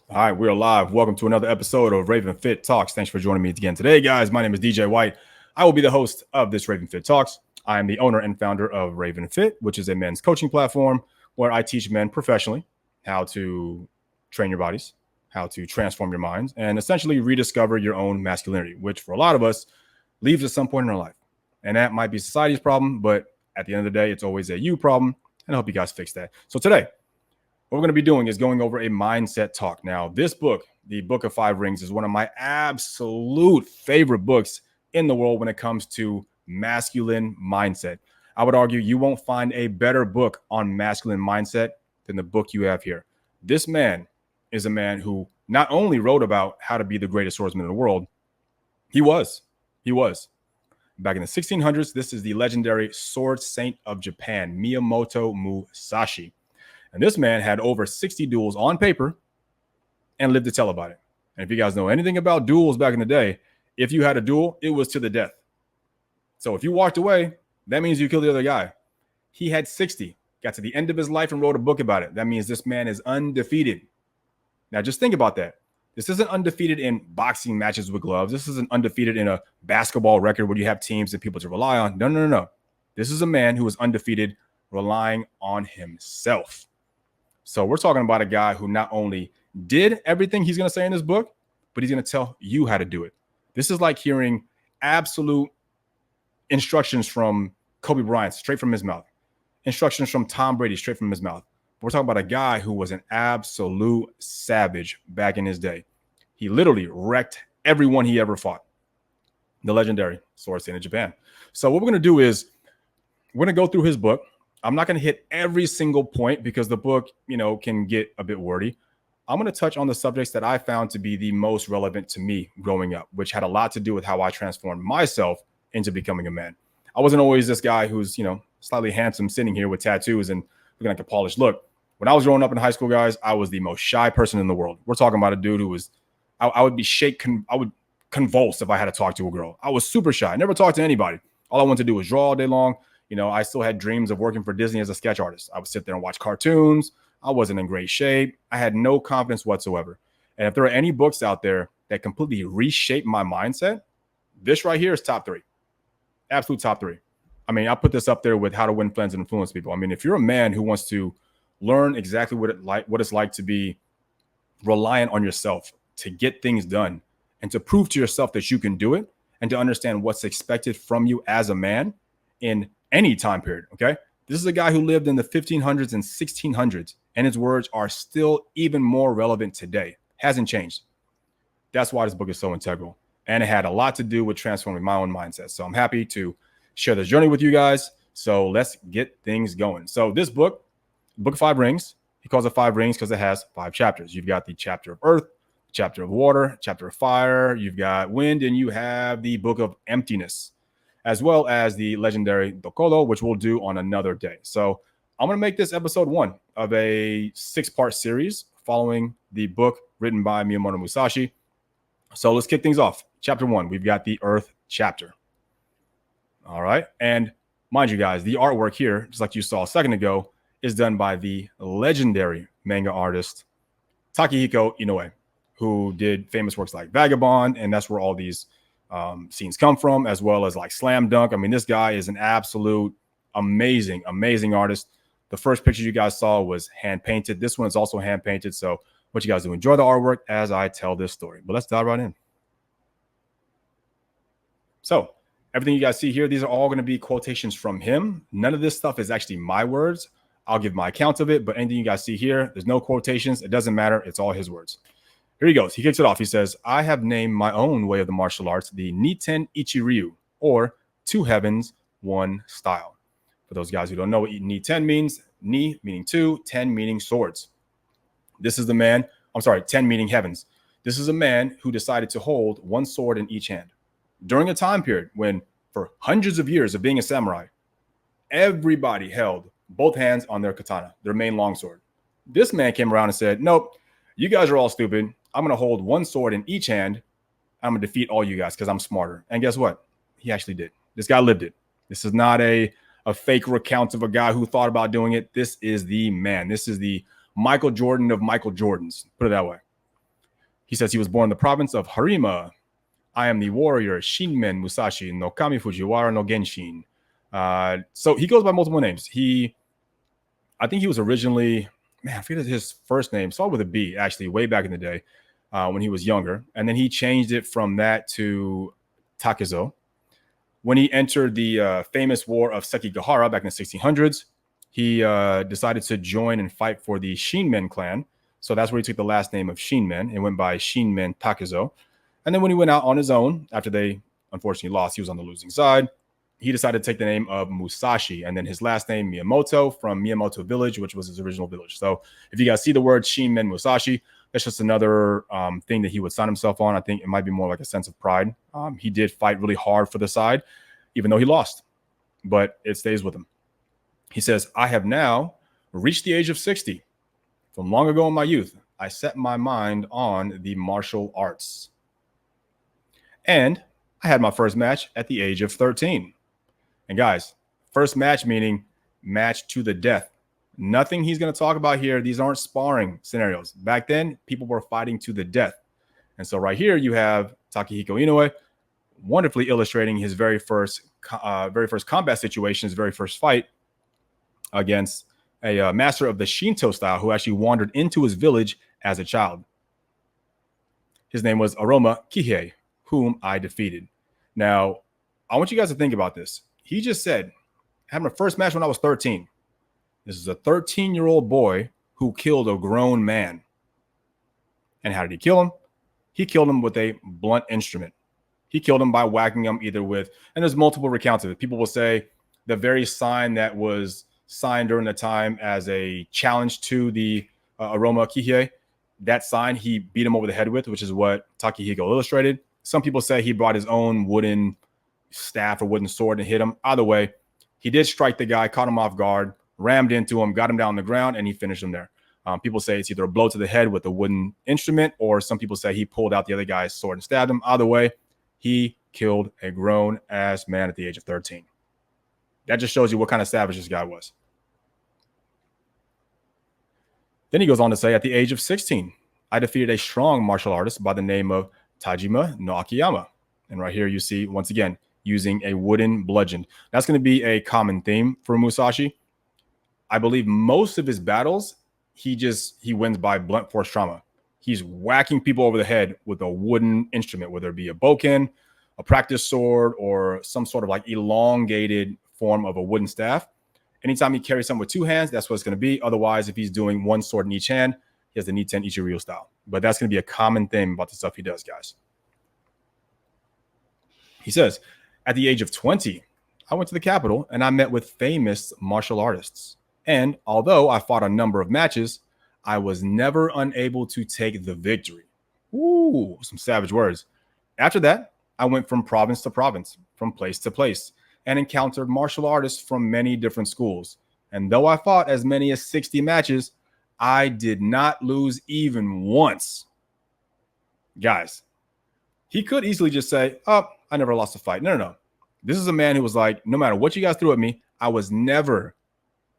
All right, we're live. Welcome to another episode of Raven Fit Talks. Thanks for joining me again today, guys. My name is DJ White. I will be the host of this Raven Fit Talks. I am the owner and founder of Raven Fit, which is a men's coaching platform where I teach men professionally how to train your bodies, how to transform your minds, and essentially rediscover your own masculinity, which for a lot of us leaves at some point in our life. And that might be society's problem, but at the end of the day, it's always a you problem. And I hope you guys fix that. So today, what we're going to be doing is going over a mindset talk. Now, this book, The Book of Five Rings, is one of my absolute favorite books in the world when it comes to masculine mindset. I would argue you won't find a better book on masculine mindset than the book you have here. This man is a man who not only wrote about how to be the greatest swordsman in the world, he was. Back in the 1600s, this is the legendary sword saint of Japan, Miyamoto Mushashi. And this man had over 60 duels on paper and lived to tell about it. And if you guys know anything about duels back in the day, if you had a duel, it was to the death. So if you walked away, that means you killed the other guy. He had 60, got to the end of his life and wrote a book about it. That means this man is undefeated. Now just think about that. This isn't undefeated in boxing matches with gloves. This isn't undefeated in a basketball record where you have teams and people to rely on. No. This is a man who is undefeated, relying on himself. So we're talking about a guy who not only did everything he's going to say in his book, but he's going to tell you how to do it. This is like hearing absolute instructions from Kobe Bryant straight from his mouth, instructions from Tom Brady straight from his mouth. We're talking about a guy who was an absolute savage back in his day. He literally wrecked everyone he ever fought. The legendary sword saint of Japan. So what we're going to do is we're going to go through his book. I'm not going to hit every single point because the book, can get a bit wordy. I'm going to touch on the subjects that I found to be the most relevant to me growing up, which had a lot to do with how I transformed myself into becoming a man. I wasn't always this guy who's, slightly handsome sitting here with tattoos and looking like a polished look. When I was growing up in high school, guys, I was the most shy person in the world. We're talking about a dude who was, I would be shaken. I would convulse if I had to talk to a girl. I was super shy. I never talked to anybody. All I wanted to do was draw all day long. I still had dreams of working for Disney as a sketch artist. I would sit there and watch cartoons. I wasn't in great shape. I had no confidence whatsoever. And if there are any books out there that completely reshape my mindset, this right here is top 3. Absolute top 3. I mean, I put this up there with How to Win Friends and Influence People. I mean, if you're a man who wants to learn exactly what it's like to be reliant on yourself, to get things done, and to prove to yourself that you can do it, and to understand what's expected from you as a man in any time period, okay? This is a guy who lived in the 1500s and 1600s, and his words are still even more relevant today. Hasn't changed. That's why this book is so integral. And it had a lot to do with transforming my own mindset. So I'm happy to share this journey with you guys. So let's get things going. So this book, Book of Five Rings, he calls it 5 rings because it has 5 chapters. You've got the chapter of earth, chapter of water, chapter of fire, you've got wind, and you have the book of emptiness, as well as the legendary Dokoro, which we'll do on another day. So I'm going to make this episode 1 of a 6-part series following the book written by Miyamoto Mushashi. So let's kick things off. Chapter 1, we've got the Earth chapter. All right. And mind you guys, the artwork here, just like you saw a second ago, is done by the legendary manga artist Takehiko Inoue, who did famous works like Vagabond, and that's where all these scenes come from, as well as like Slam Dunk. I mean, this guy is an absolute amazing artist. The first picture you guys saw was hand painted. This one is also hand painted. So what you guys do, enjoy the artwork as I tell this story. But let's dive right in. So everything you guys see here, these are all going to be quotations from him. None of this stuff is actually my words. I'll give my account of it, but anything you guys see here, there's no quotations. It doesn't matter. It's all his words. Here he goes. He kicks it off. He says, I have named my own way of the martial arts the Niten Ichi-Ryu, or 2 heavens, 1 style. For those guys who don't know what Niten means, Ni meaning 2, 10 meaning swords. This is the man, 10 meaning heavens. This is a man who decided to hold 1 sword in each hand. During a time period when, for hundreds of years of being a samurai, everybody held both hands on their katana, their main longsword. This man came around and said, nope, you guys are all stupid. I'm going to hold 1 sword in each hand. I'm going to defeat all you guys because I'm smarter. And guess what? He actually did. This guy lived it. This is not a fake recount of a guy who thought about doing it. This is the man. This is the Michael Jordan of Michael Jordans. Put it that way. He says he was born in the province of Harima. I am the warrior Shinmen Musashi no Kami Fujiwara no Genshin. So he goes by multiple names. I think he was originally, I forget his first name, started with a B, actually, way back in the day when he was younger. And then he changed it from that to Takezo. When he entered the famous war of Sekigahara back in the 1600s, he decided to join and fight for the Shinmen clan. So that's where he took the last name of Shinmen and went by Shinmen Takezo. And then when he went out on his own, after they unfortunately lost, he was on the losing side, he decided to take the name of Musashi, and then his last name, Miyamoto, from Miyamoto Village, which was his original village. So if you guys see the word Shinmen Musashi, that's just another thing that he would sign himself on. I think it might be more like a sense of pride. He did fight really hard for the side, even though he lost, but it stays with him. He says, I have now reached the age of 60. From long ago in my youth, I set my mind on the martial arts. And I had my first match at the age of 13. And guys, first match meaning match to the death. Nothing he's going to talk about here. These aren't sparring scenarios. Back then, people were fighting to the death. And so right here, you have Takehiko Inoue wonderfully illustrating his very first combat situation, his very first fight against a master of the Shinto style who actually wandered into his village as a child. His name was Aroma Kihei, whom I defeated. Now, I want you guys to think about this. He just said, I had my first match when I was 13. This is a 13-year-old boy who killed a grown man. And how did he kill him? He killed him with a blunt instrument. He killed him by whacking him either with, and there's multiple recounts of it. People will say the very sign that was signed during the time as a challenge to the Aroma Kihei, that sign he beat him over the head with, which is what Takehiko illustrated. Some people say he brought his own wooden staff or wooden sword and hit him. Either way, he did strike the guy, caught him off guard, rammed into him, got him down on the ground, and he finished him there. People say it's either a blow to the head with a wooden instrument, or some people say he pulled out the other guy's sword and stabbed him. Either way, he killed a grown-ass man at the age of 13. That just shows you what kind of savage this guy was. Then he goes on to say, at the age of 16, I defeated a strong martial artist by the name of Tajima no Akiyama. And right here you see, once again, using a wooden bludgeon. That's going to be a common theme for Musashi. I believe most of his battles, he wins by blunt force trauma. He's whacking people over the head with a wooden instrument, whether it be a bokken, a practice sword, or some sort of like elongated form of a wooden staff. Anytime he carries something with two hands, that's what it's going to be. Otherwise, if he's doing one sword in each hand, he has the Niten Ichi-Ryu style. But that's going to be a common thing about the stuff he does, guys. He says, at the age of 20, I went to the capital and I met with famous martial artists. And although I fought a number of matches, I was never unable to take the victory. Ooh, some savage words. After that, I went from province to province, from place to place, and encountered martial artists from many different schools. And though I fought as many as 60 matches, I did not lose even once. Guys, he could easily just say, oh, I never lost a fight. No. This is a man who was like, no matter what you guys threw at me, I was never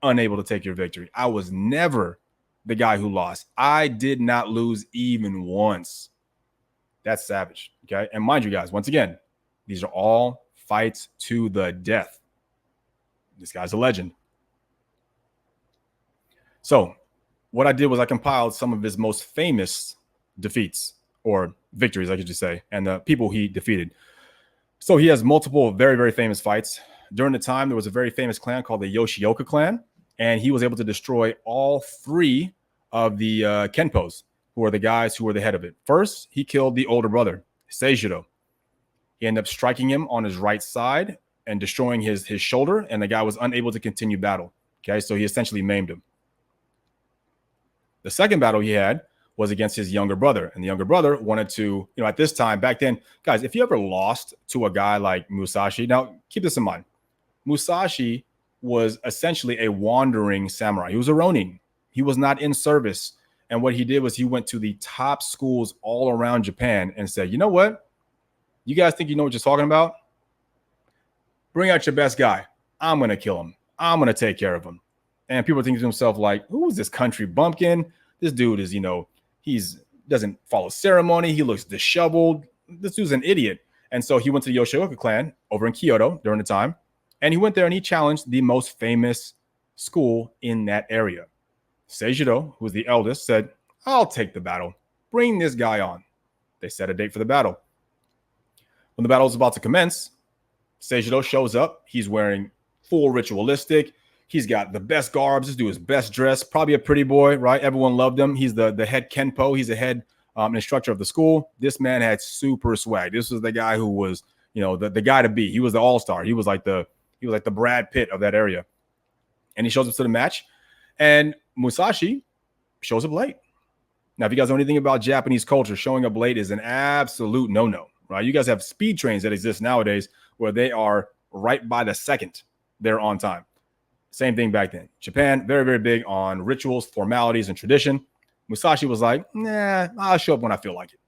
unable to take your victory. I was never the guy who lost. I did not lose even once. That's savage. Okay. And mind you guys, once again, these are all fights to the death. This guy's a legend. So what I did was I compiled some of his most famous defeats, or victories, I could just say, and the people he defeated. So he has multiple very, very famous fights. During the time, there was a very famous clan called the Yoshioka clan, and he was able to destroy all three of the Kenpos, who are the guys who were the head of it. First, he killed the older brother, Seijiro. He ended up striking him on his right side and destroying his shoulder, and the guy was unable to continue battle. Okay, so he essentially maimed him. The second battle he had was against his younger brother, and the younger brother wanted to, at this time, back then, guys, if you ever lost to a guy like Musashi, now keep this in mind, Musashi was essentially a wandering samurai. He was a ronin. He was not in service. And what he did was he went to the top schools all around Japan and said, you know what? You guys think you know what you're talking about? Bring out your best guy. I'm going to kill him. I'm going to take care of him. And people think to themselves like, who is this country bumpkin? This dude is, he's doesn't follow ceremony. He looks disheveled. This dude's an idiot. And so he went to the Yoshioka clan over in Kyoto during the time. And he went there and he challenged the most famous school in that area. Seijiro, who was the eldest, said, I'll take the battle. Bring this guy on. They set a date for the battle. When the battle was about to commence, Seijiro shows up. He's wearing full ritualistic. He's got the best garbs. This dude is best dressed. Probably a pretty boy, right? Everyone loved him. He's the head Kenpo. He's the head instructor of the school. This man had super swag. This was the guy who was, the guy to be. He was the all-star. He was like the Brad Pitt of that area. And he shows up to the match. And Musashi shows up late. Now, if you guys know anything about Japanese culture, showing up late is an absolute no-no, right? You guys have speed trains that exist nowadays where they are right by the second they're on time. Same thing back then. Japan, very, very big on rituals, formalities, and tradition. Musashi was like, nah, I'll show up when I feel like it.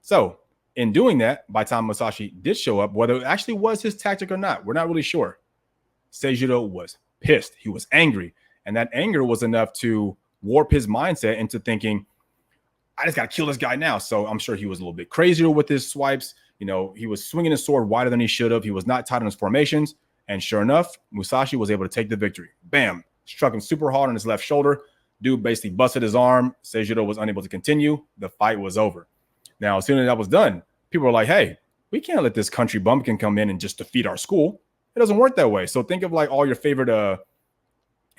So in doing that, by the time Musashi did show up, whether it actually was his tactic or not, we're not really sure. Seijiro was pissed. He was angry. And that anger was enough to warp his mindset into thinking, I just got to kill this guy now. So I'm sure he was a little bit crazier with his swipes. He was swinging his sword wider than he should have. He was not tight on his formations. And sure enough, Musashi was able to take the victory. Bam! Struck him super hard on his left shoulder. Dude basically busted his arm. Seijiro was unable to continue. The fight was over. Now, as soon as that was done, people were like, hey, we can't let this country bumpkin come in and just defeat our school. It doesn't work that way. So think of like all your favorite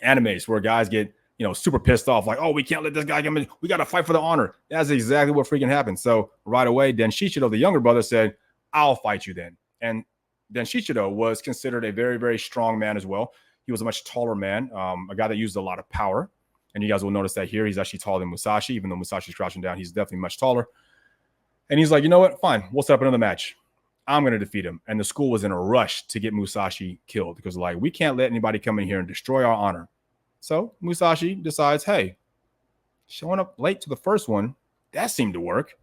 animes where guys get, super pissed off. Like, oh, we can't let this guy come in. We got to fight for the honor. That's exactly what freaking happened. So right away, Denshichido, the younger brother, said, I'll fight you then. And Denshichido was considered a very, very strong man as well. He was a much taller man, a guy that used a lot of power. And you guys will notice that here, he's actually taller than Musashi. Even though Musashi's crouching down, he's definitely much taller. And he's like, you know what? Fine. We'll set up another match. I'm going to defeat him. And the school was in a rush to get Musashi killed because we can't let anybody come in here and destroy our honor. So Musashi decides, hey, showing up late to the first one, that seemed to work.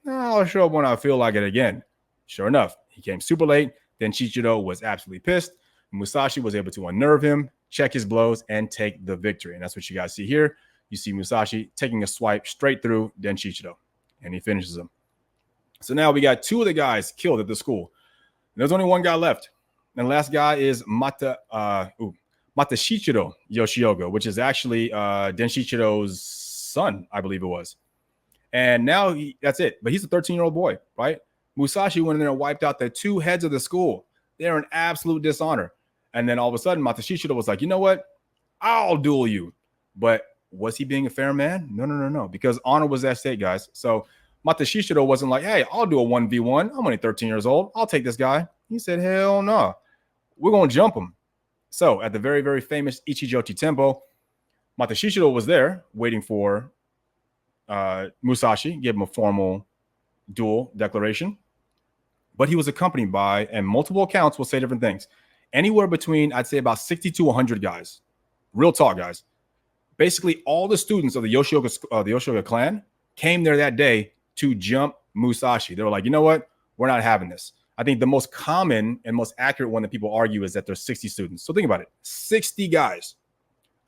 I'll show up when I feel like it again. Sure enough, he came super late. Then Chichiro was absolutely pissed. Musashi was able to unnerve him, check his blows, and take the victory. And that's what you guys see here. You see Musashi taking a swipe straight through Denshichido, and he finishes him. So now we got two of the guys killed at the school. There's only one guy left. And the last guy is Matoshichiro Yoshioka, which is actually Denshichiro's son, I believe it was. And now that's it. But he's a 13-year-old boy, right? Musashi went in there and wiped out the two heads of the school. They're an absolute dishonor. And then all of a sudden, Matoshichiro was like, you know what? I'll duel you. But was he being a fair man? No. Because honor was at stake, guys. So Matoshichiro wasn't like, hey, I'll do a 1v1. I'm only 13 years old. I'll take this guy. He said, hell no. We're going to jump him. So at the very, very famous Ichi-Jochi Temple, Matoshichiro was there waiting for Musashi, give him a formal duel declaration. But he was accompanied by, and multiple accounts will say different things, anywhere between, I'd say, about 60 to 100 guys. Real talk, guys. Basically, all the students of the Yoshioka clan came there that day to jump Musashi. They were like, you know what? We're not having this. I think the most common and most accurate one that people argue is that there's 60 students. So think about it. 60 guys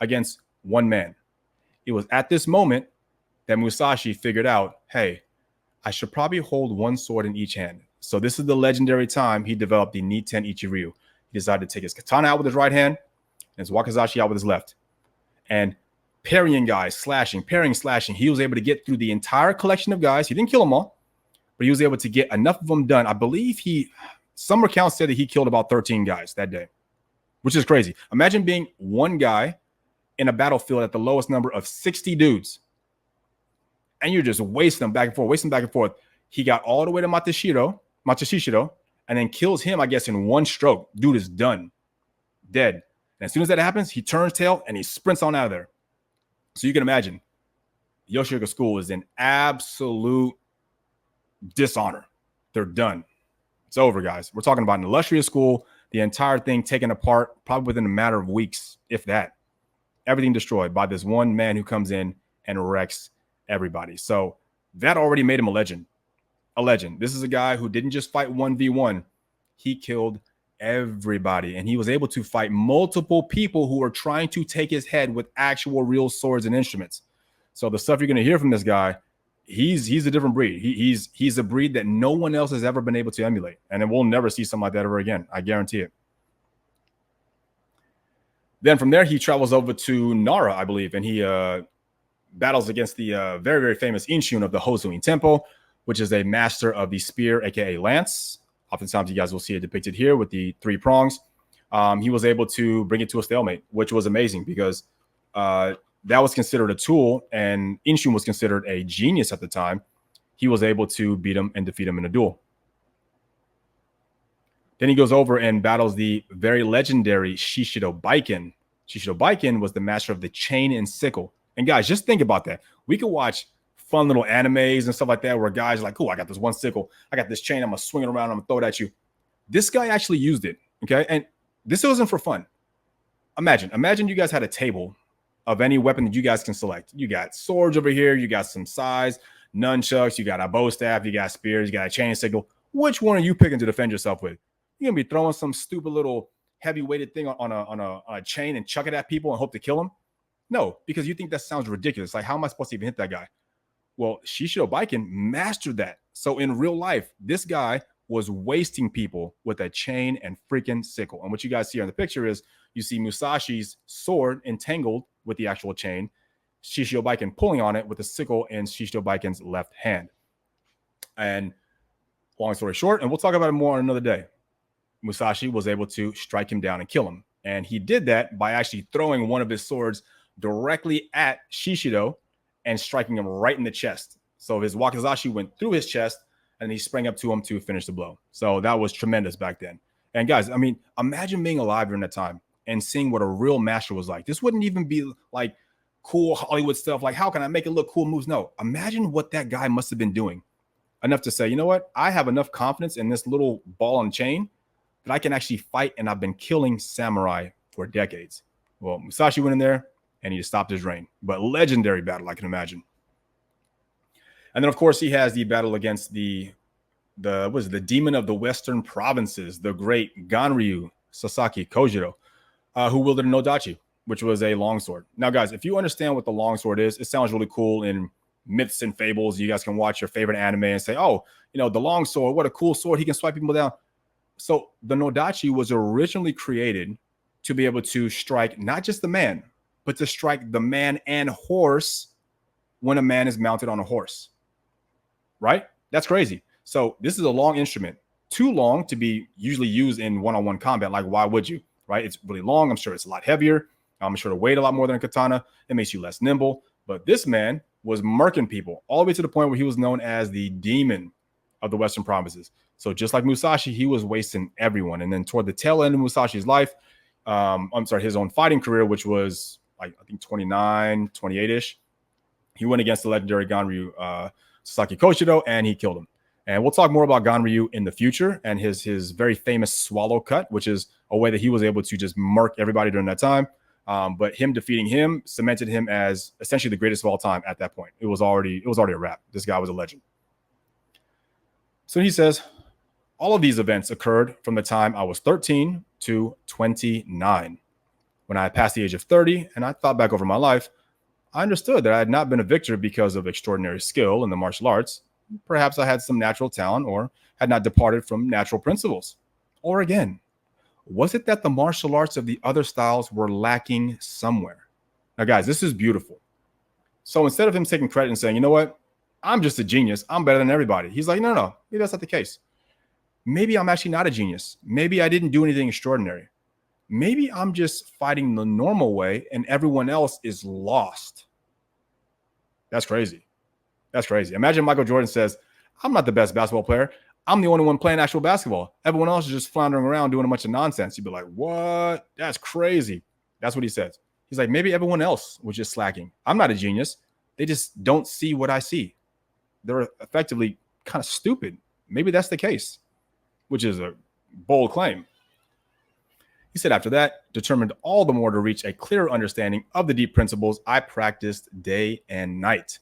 against one man. It was at this moment that Musashi figured out, hey, I should probably hold one sword in each hand. So this is the legendary time he developed the Niten Ichi-Ryu. He decided to take his katana out with his right hand and his wakizashi out with his left. And parrying guys, parrying, slashing. He was able to get through the entire collection of guys. He didn't kill them all, but he was able to get enough of them done. I believe some accounts said that he killed about 13 guys that day, which is crazy. Imagine being one guy in a battlefield at the lowest number of 60 dudes. And you're just wasting them back and forth. He got all the way to Matoshichiro, and then kills him, I guess, in one stroke. Dude is done. Dead. And as soon as that happens, he turns tail and he sprints on out of there. So you can imagine, Yoshioka School is in absolute dishonor. They're done. It's over, guys. We're talking about an illustrious school, the entire thing taken apart, probably within a matter of weeks, if that. Everything destroyed by this one man who comes in and wrecks everybody. So that already made him a legend. A legend. This is a guy who didn't just fight 1v1. He killed everybody. And he was able to fight multiple people who were trying to take his head with actual real swords and instruments. So the stuff you're going to hear from this guy, he's a different breed. He's a breed that no one else has ever been able to emulate, and then we'll never see something like that ever again. I guarantee it. Then from there, he travels over to Nara, I believe, and he battles against the very, very famous Inshun of the Hozuin Temple, which is a master of the spear, aka lance. Oftentimes, you guys will see it depicted here with the 3 prongs. He was able to bring it to a stalemate, which was amazing because that was considered a tool, and Inshun was considered a genius at the time. He was able to beat him and defeat him in a duel. Then he goes over and battles the very legendary Shishido Baiken. Shishido Baiken was the master of the chain and sickle. And guys, just think about that. We could watch fun little animes and stuff like that where guys are like, oh, I got this one sickle. I got this chain. I'm going to swing it around. I'm going to throw it at you. This guy actually used it, okay? And this wasn't for fun. Imagine you guys had a table of any weapon that you guys can select. You got swords over here. You got some sais, nunchucks. You got a bow staff. You got spears. You got a chain and sickle. Which one are you picking to defend yourself with? You're going to be throwing some stupid little heavy-weighted thing on a chain and chuck it at people and hope to kill them? No, because you think that sounds ridiculous. Like, how am I supposed to even hit that guy? Well, Shishido Baiken mastered that. So in real life, this guy was wasting people with a chain and freaking sickle. And what you guys see on the picture is you see Musashi's sword entangled with the actual chain, Shishido Baiken pulling on it with the sickle in Shishido Baiken's left hand. And long story short, and we'll talk about it more on another day, Musashi was able to strike him down and kill him. And he did that by actually throwing one of his swords directly at Shishido and striking him right in the chest. So his wakizashi went through his chest and he sprang up to him to finish the blow. So that was tremendous back then. And guys, I mean, imagine being alive during that time and seeing what a real master was like. This wouldn't even be like cool Hollywood stuff. Like, how can I make it look cool moves? No, imagine what that guy must have been doing enough to say, you know what? I have enough confidence in this little ball and chain that I can actually fight, and I've been killing samurai for decades. Well, Musashi went in there and he stopped his reign. But legendary battle, I can imagine. And then, of course, he has the battle against the demon of the Western provinces, the great Ganryu Sasaki Kojiro, who wielded a Nodachi, which was a longsword. Now, guys, if you understand what the longsword is, it sounds really cool in myths and fables. You guys can watch your favorite anime and say, oh, you know, the longsword, what a cool sword. He can swipe people down. So the Nodachi was originally created to be able to strike not just the man, but to strike the man and horse when a man is mounted on a horse. Right? That's crazy. So this is a long instrument, too long to be usually used in one-on-one combat. Like, why would you? Right? It's really long. I'm sure it's a lot heavier. I'm sure it weighed a lot more than a katana. It makes you less nimble. But this man was murking people all the way to the point where he was known as the demon of the Western provinces. So just like Musashi, he was wasting everyone. And then toward the tail end of Musashi's life, his own fighting career, which was like, I think 29, 28-ish, he went against the legendary Ganryu Sasaki Kojiro and he killed him. And we'll talk more about Ganryu in the future and his very famous swallow cut, which is a way that he was able to just murk everybody during that time. But him defeating him cemented him as essentially the greatest of all time at that point. It was already a wrap. This guy was a legend. So he says, all of these events occurred from the time I was 13 to 29. When I passed the age of 30 and I thought back over my life, I understood that I had not been a victor because of extraordinary skill in the martial arts. Perhaps I had some natural talent or had not departed from natural principles. Or again, was it that the martial arts of the other styles were lacking somewhere? Now, guys, this is beautiful. So instead of him taking credit and saying, you know what, I'm just a genius, I'm better than everybody, he's like, no, maybe that's not the case. Maybe I'm actually not a genius. Maybe I didn't do anything extraordinary. Maybe I'm just fighting the normal way and everyone else is lost. That's crazy. That's crazy. Imagine Michael Jordan says, I'm not the best basketball player. I'm the only one playing actual basketball. Everyone else is just floundering around doing a bunch of nonsense. You'd be like, what? That's crazy. That's what he says. He's like, maybe everyone else was just slacking. I'm not a genius. They just don't see what I see. They're effectively kind of stupid. Maybe that's the case, which is a bold claim. He said after that, determined all the more to reach a clearer understanding of the deep principles I practiced day and night.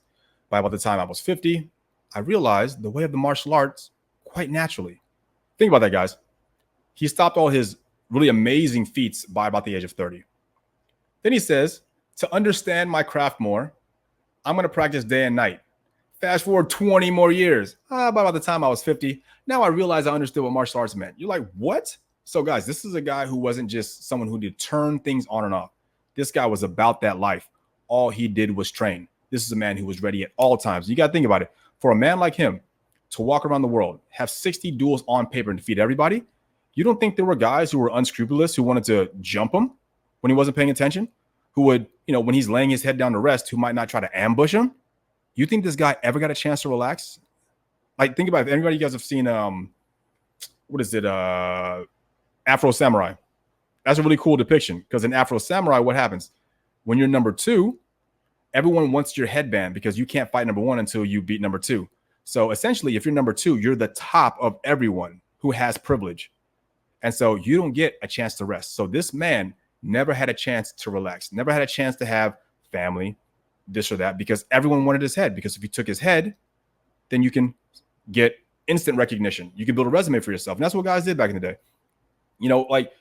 By about the time I was 50, I realized the way of the martial arts quite naturally. Think about that, guys. He stopped all his really amazing feats by about the age of 30. Then he says, to understand my craft more, I'm going to practice day and night, Fast forward 20 more years. By the time I was 50, now I realized I understood what martial arts meant. You're like, what? So, guys, this is a guy who wasn't just someone who did turn things on and off. This guy was about that life. All he did was train. This is a man who was ready at all times. You got to think about it. For a man like him to walk around the world, have 60 duels on paper and defeat everybody, you don't think there were guys who were unscrupulous who wanted to jump him when he wasn't paying attention? Who would, when he's laying his head down to rest, who might not try to ambush him? You think this guy ever got a chance to relax? Like, think about it. If anybody you guys have seen, what is it? Afro Samurai. That's a really cool depiction because in Afro Samurai, what happens? When you're number 2, everyone wants your headband because you can't fight number 1 until you beat number 2. So essentially, if you're number 2, you're the top of everyone who has privilege. And so you don't get a chance to rest. So this man never had a chance to relax, never had a chance to have family, this or that, because everyone wanted his head. Because if you took his head, then you can get instant recognition. You can build a resume for yourself. And that's what guys did back in the day. Like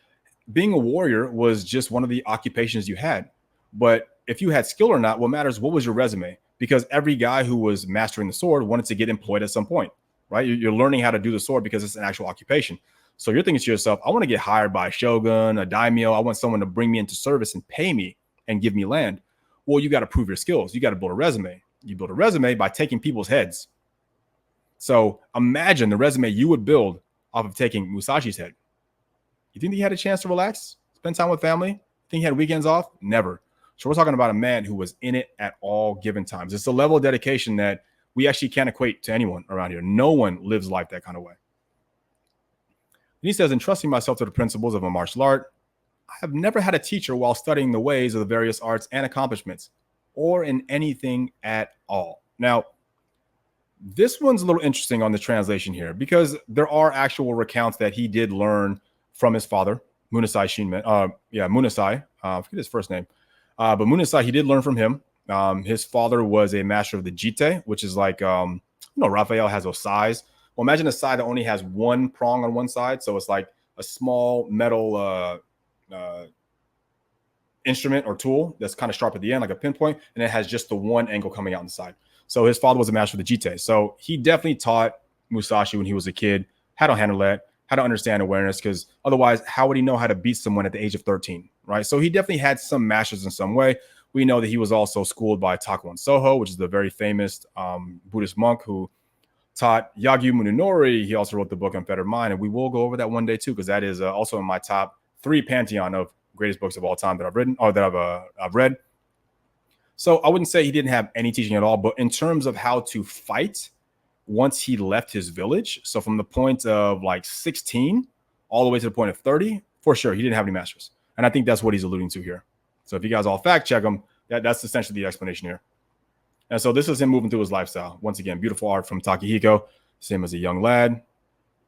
being a warrior was just one of the occupations you had. But if you had skill or not, what matters, what was your resume? Because every guy who was mastering the sword wanted to get employed at some point, right? You're learning how to do the sword because it's an actual occupation. So you're thinking to yourself, I want to get hired by a shogun, a daimyo. I want someone to bring me into service and pay me and give me land. Well, you got to prove your skills. You got to build a resume. You build a resume by taking people's heads. So imagine the resume you would build off of taking Musashi's head. You think he had a chance to relax, spend time with family? Think he had weekends off? Never. So we're talking about a man who was in it at all given times. It's a level of dedication that we actually can't equate to anyone around here. No one lives life that kind of way. And he says, entrusting myself to the principles of a martial art, I have never had a teacher while studying the ways of the various arts and accomplishments, or in anything at all. Now, this one's a little interesting on the translation here, because there are actual recounts that he did learn from his father, Munasai Shinmen. Munasai. I forget his first name. But Munasai, he did learn from him. His father was a master of the jite, which is like, Raphael has those sais. Well, imagine a sai that only has one prong on one side. So it's like a small metal instrument or tool that's kind of sharp at the end, like a pinpoint, and it has just the one angle coming out on the side. So his father was a master of the jite. So he definitely taught Musashi when he was a kid how to handle that, how to understand awareness, because otherwise, how would he know how to beat someone at the age of 13, right? So he definitely had some masters in some way. We know that he was also schooled by Takuan Soho, which is the very famous Buddhist monk who taught Yagyu Munenori. He also wrote the book Unfettered Mind, and we will go over that one day too, because that is also in my top 3 pantheon of greatest books of all time that I've written or that I've read. So I wouldn't say he didn't have any teaching at all, but in terms of how to fight once he left his village, so from the point of like 16 all the way to the point of 30, for sure, he didn't have any masters. And I think that's what he's alluding to here. So if you guys all fact check him, that's essentially the explanation here. And so this is him moving through his lifestyle. Once again, beautiful art from Takehiko. Same as a young lad.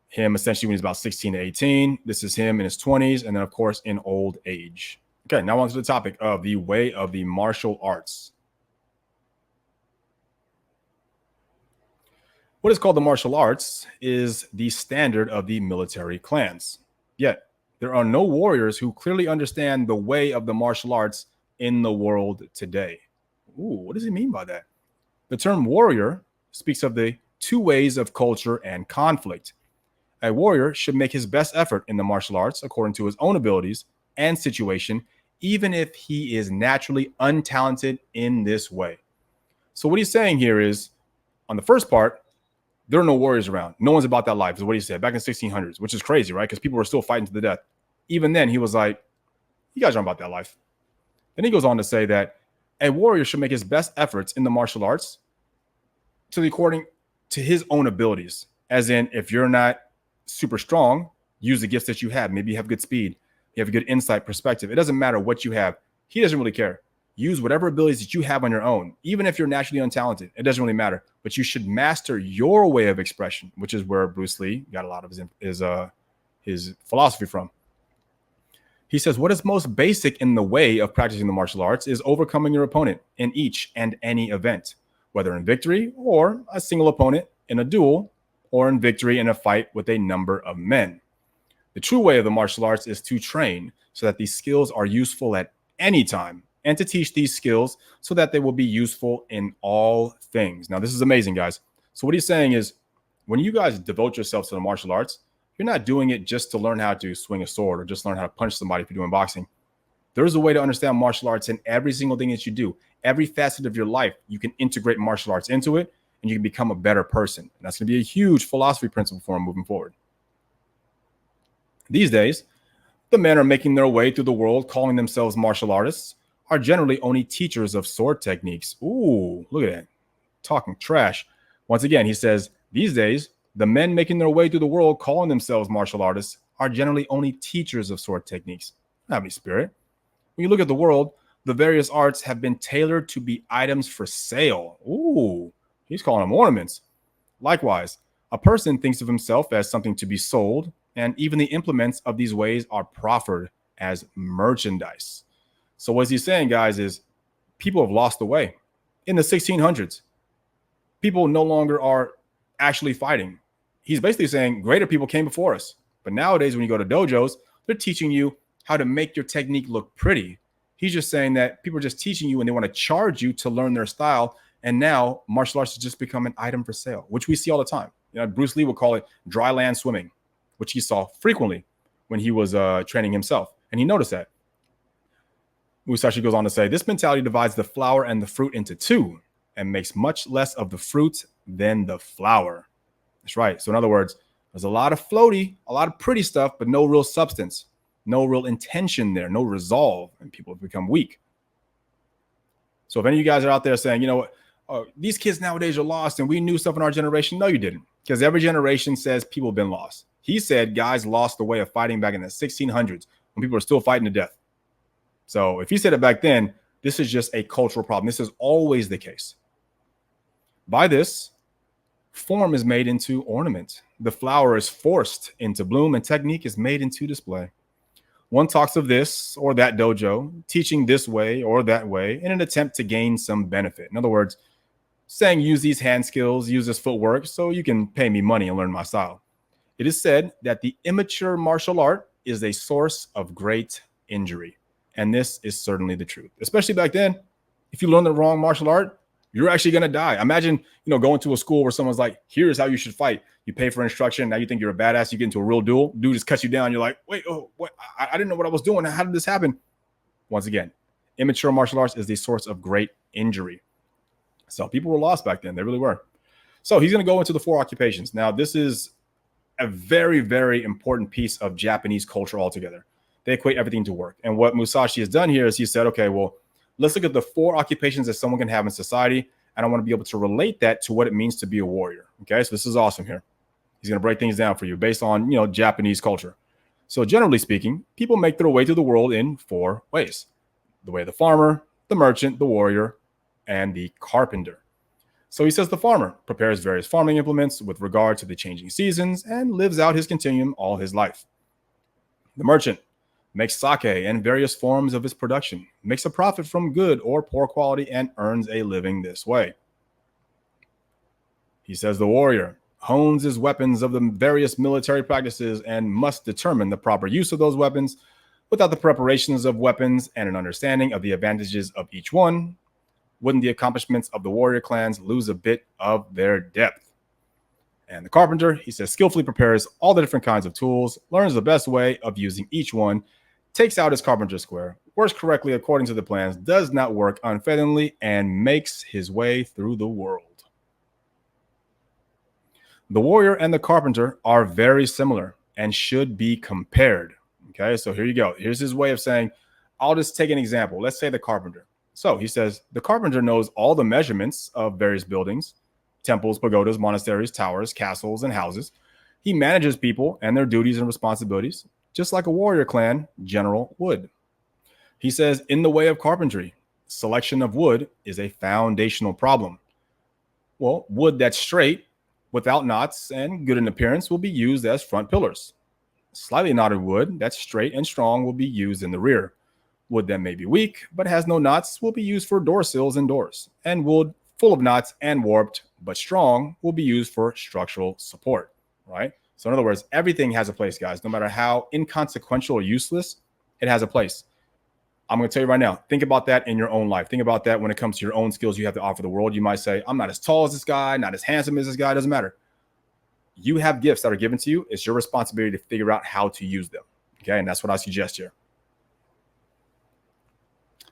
Him essentially when he's about 16 to 18. This is him in his 20s. And then, of course, in old age. Okay, now on to the topic of the way of the martial arts. What is called the martial arts is the standard of the military clans. Yet, there are no warriors who clearly understand the way of the martial arts in the world today. Ooh, what does he mean by that? The term warrior speaks of the 2 ways of culture and conflict. A warrior should make his best effort in the martial arts according to his own abilities and situation, even if he is naturally untalented in this way. So what he's saying here is, on the first part, there are no warriors around. No one's about that life, is what he said back in the 1600s, which is crazy, right? Because people were still fighting to the death. Even then, he was like, you guys aren't about that life. Then he goes on to say that a warrior should make his best efforts in the martial arts according to his own abilities. As in, if you're not super strong, use the gifts that you have. Maybe you have good speed. You have a good insight, perspective. It doesn't matter what you have. He doesn't really care. Use whatever abilities that you have on your own, even if you're naturally untalented. It doesn't really matter. But you should master your way of expression, which is where Bruce Lee got a lot of his philosophy from. He says, what is most basic in the way of practicing the martial arts is overcoming your opponent in each and any event, whether in victory or a single opponent in a duel or in victory in a fight with a number of men. The true way of the martial arts is to train so that these skills are useful at any time and to teach these skills so that they will be useful in all things. Now, this is amazing, guys. So what he's saying is, when you guys devote yourselves to the martial arts, you're not doing it just to learn how to swing a sword or just learn how to punch somebody if you're doing boxing. There's a way to understand martial arts in every single thing that you do. Every facet of your life, you can integrate martial arts into it, and you can become a better person. And that's going to be a huge philosophy principle for him moving forward. These days, the men are making their way through the world calling themselves martial artists are generally only teachers of sword techniques. Ooh, look at that. Talking trash. Once again, he says, these days, the men making their way through the world calling themselves martial artists are generally only teachers of sword techniques. Not any spirit. When you look at the world, the various arts have been tailored to be items for sale. Ooh, he's calling them ornaments. Likewise, a person thinks of himself as something to be sold, and even the implements of these ways are proffered as merchandise. So what he's saying, guys, is people have lost the way. In the 1600s, people no longer are actually fighting. He's basically saying greater people came before us. But nowadays, when you go to dojos, they're teaching you how to make your technique look pretty. He's just saying that people are just teaching you and they want to charge you to learn their style. And now martial arts has just become an item for sale, which we see all the time. You know, Bruce Lee would call it dry land swimming, which he saw frequently when he was training himself. And he noticed that. Musashi goes on to say, this mentality divides the flower and the fruit into two and makes much less of the fruit than the flower. That's right. So in other words, there's a lot of floaty, a lot of pretty stuff, but no real substance, no real intention there, no resolve, and people have become weak. So if any of you guys are out there saying, you know what, these kids nowadays are lost and we knew stuff in our generation, no, you didn't. Because every generation says people have been lost. He said guys lost the way of fighting back in the 1600s when people were still fighting to death. So if he said it back then, this is just a cultural problem. This is always the case. By this, form is made into ornament. The flower is forced into bloom and technique is made into display. One talks of this or that dojo, teaching this way or that way in an attempt to gain some benefit. In other words, saying use these hand skills, use this footwork so you can pay me money and learn my style. It is said that the immature martial art is a source of great injury. And this is certainly the truth, especially back then. If you learn the wrong martial art, you're actually going to die. Imagine, going to a school where someone's like, here's how you should fight. You pay for instruction. Now you think you're a badass. You get into a real duel. Dude just cuts you down. You're like, wait, what? I didn't know what I was doing. How did this happen? Once again, immature martial arts is the source of great injury. So people were lost back then. They really were. So he's going to go into the 4 occupations. Now, this is a very, very important piece of Japanese culture altogether. They equate everything to work. And what Musashi has done here is he said, okay, well, let's look at the 4 occupations that someone can have in society. And I want to be able to relate that to what it means to be a warrior. Okay, so this is awesome here. He's going to break things down for you based on, Japanese culture. So generally speaking, people make their way through the world in 4 ways. The way of the farmer, the merchant, the warrior, and the carpenter. So he says the farmer prepares various farming implements with regard to the changing seasons and lives out his continuum all his life. The merchant makes sake and various forms of its production, makes a profit from good or poor quality, and earns a living this way. He says the warrior hones his weapons of the various military practices and must determine the proper use of those weapons. Without the preparations of weapons and an understanding of the advantages of each one, wouldn't the accomplishments of the warrior clans lose a bit of their depth? And the carpenter, he says, skillfully prepares all the different kinds of tools, learns the best way of using each one, takes out his carpenter square, works correctly according to the plans, does not work unfailingly, and makes his way through the world. The warrior and the carpenter are very similar and should be compared. Okay, so here you go. Here's his way of saying, I'll just take an example. Let's say the carpenter. So he says, the carpenter knows all the measurements of various buildings, temples, pagodas, monasteries, towers, castles, and houses. He manages people and their duties and responsibilities, just like a warrior clan general would. He says, in the way of carpentry, selection of wood is a foundational problem. Well, wood that's straight, without knots, and good in appearance will be used as front pillars. Slightly knotted wood that's straight and strong will be used in the rear. Wood that may be weak but has no knots will be used for door sills and doors. And wood full of knots and warped but strong will be used for structural support, right? So in other words, everything has a place, guys. No matter how inconsequential or useless, it has a place. I'm going to tell you right now, think about that in your own life. Think about that when it comes to your own skills you have to offer the world. You might say, I'm not as tall as this guy, not as handsome as this guy. It doesn't matter. You have gifts that are given to you. It's your responsibility to figure out how to use them. Okay. And that's what I suggest here.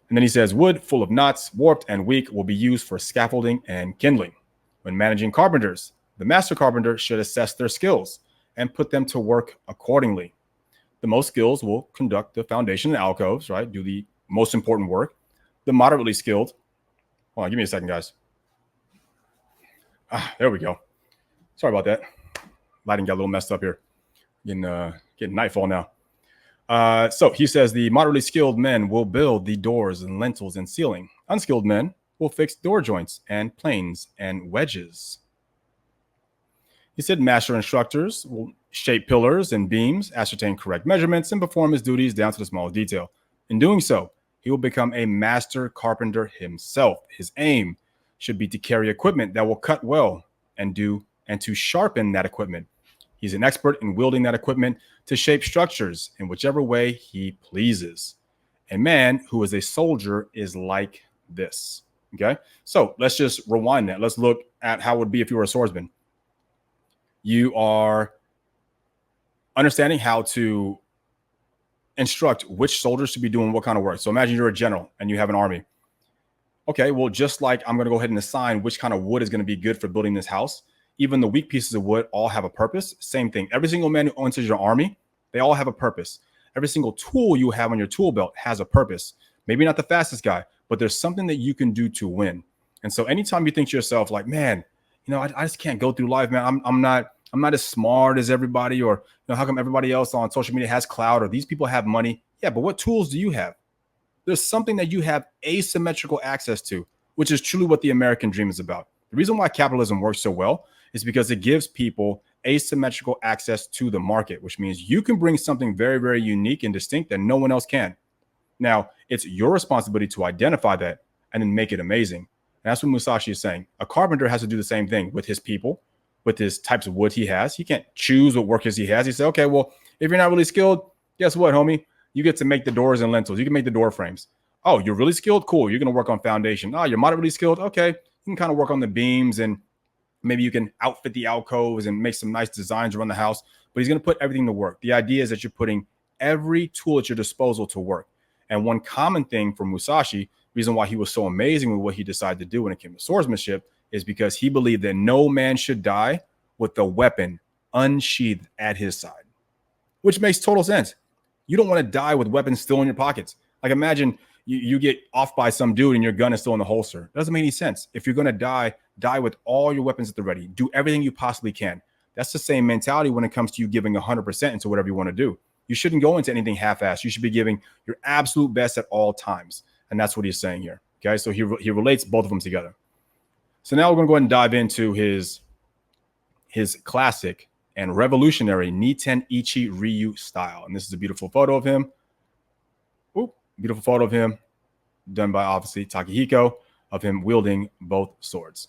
And then he says, wood full of knots, warped and weak, will be used for scaffolding and kindling. When managing carpenters, the master carpenter should assess their skills and put them to work accordingly. The most skills will conduct the foundation and alcoves, right? Do the most important work. The moderately skilled, hold on, give me a second, guys. There we go. Sorry about that. Lighting got a little messed up here. Getting nightfall now. So he says the moderately skilled men will build the doors and lintels and ceiling. Unskilled men will fix door joints and planes and wedges. He said master instructors will shape pillars and beams, ascertain correct measurements, and perform his duties down to the smallest detail. In doing so, he will become a master carpenter himself. His aim should be to carry equipment that will cut well and to sharpen that equipment. He's an expert in wielding that equipment to shape structures in whichever way he pleases. A man who is a soldier is like this. Okay, so let's just rewind that. Let's look at how it would be if you were a swordsman. You are understanding how to instruct which soldiers should be doing what kind of work. So imagine you're a general and you have an army. Okay, well, just like I'm going to go ahead and assign which kind of wood is going to be good for building this house, even the weak pieces of wood all have a purpose. Same thing. Every single man who enters your army, they all have a purpose. Every single tool you have on your tool belt has a purpose. Maybe not the fastest guy, but there's something that you can do to win. And so anytime you think to yourself like, man, I just can't go through life, man. I'm not as smart as everybody, or how come everybody else on social media has clout, or these people have money? Yeah, but what tools do you have? There's something that you have asymmetrical access to, which is truly what the American dream is about. The reason why capitalism works so well is because it gives people asymmetrical access to the market, which means you can bring something very, very unique and distinct that no one else can. Now, it's your responsibility to identify that and then make it amazing. And that's what Musashi is saying. A carpenter has to do the same thing with his people, with his types of wood he has. He can't choose what workers he has. He said, okay, well, if you're not really skilled, guess what, homie? You get to make the doors and lintels. You can make the door frames. Oh, you're really skilled? Cool. You're going to work on foundation. Oh, you're moderately skilled? Okay. You can kind of work on the beams, and maybe you can outfit the alcoves and make some nice designs around the house. But he's going to put everything to work. The idea is that you're putting every tool at your disposal to work. And one common thing for Musashi, reason why he was so amazing with what he decided to do when it came to swordsmanship, is because he believed that no man should die with the weapon unsheathed at his side, which makes total sense. You don't want to die with weapons still in your pockets. Like imagine you get off by some dude and your gun is still in the holster. It doesn't make any sense. If you're going to die with all your weapons at the ready. Do everything you possibly can. That's the same mentality when it comes to you giving 100% into whatever you want to do. You shouldn't go into anything half-assed. You should be giving your absolute best at all times. And that's what he's saying here. Okay, so he relates both of them together. So now we're going to go ahead and dive into his classic and revolutionary Niten Ichi-Ryu style. And this is a beautiful photo of him. Ooh, beautiful photo of him done by, obviously, Takehiko, of him wielding both swords.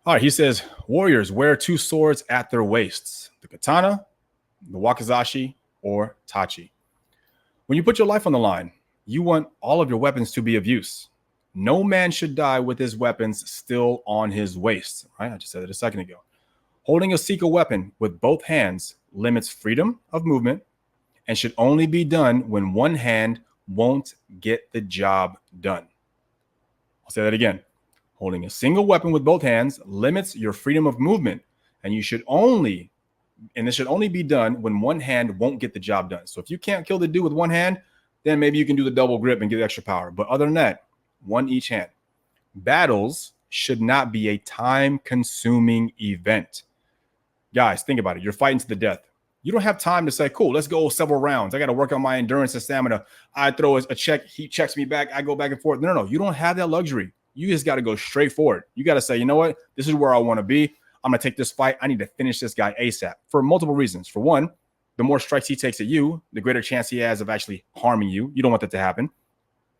All right, he says, warriors wear two swords at their waists, the katana, the wakizashi, or tachi. When you put your life on the line, you want all of your weapons to be of use. No man should die with his weapons still on his waist, right? I just said it a second ago. Holding a Sika weapon with both hands limits freedom of movement and should only be done when one hand won't get the job done. I'll say that again. Holding a single weapon with both hands limits your freedom of movement, and this should only be done when one hand won't get the job done. So if you can't kill the dude with one hand, then maybe you can do the double grip and get extra power. But other than that, one each hand. Battles should not be a time-consuming event. Guys, think about it. You're fighting to the death. You don't have time to say, cool, let's go several rounds. I got to work on my endurance and stamina. I throw a check. He checks me back. I go back and forth. No. You don't have that luxury. You just got to go straight forward. You got to say, you know what? This is where I want to be. I'm going to take this fight. I need to finish this guy ASAP for multiple reasons. For one, the more strikes he takes at you, the greater chance he has of actually harming you. You don't want that to happen.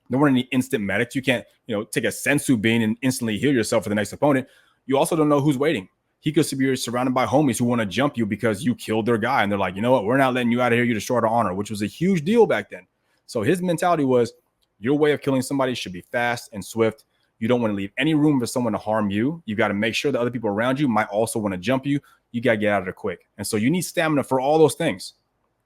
There weren't any instant medics. You can't, take a sensu bean and instantly heal yourself for the next opponent. You also don't know who's waiting. He could be surrounded by homies who want to jump you because you killed their guy. And they're like, you know what? We're not letting you out of here. You destroyed our honor, which was a huge deal back then. So his mentality was your way of killing somebody should be fast and swift. You don't want to leave any room for someone to harm you. You got to make sure that other people around you might also want to jump you. You got to get out of there quick. And so you need stamina for all those things.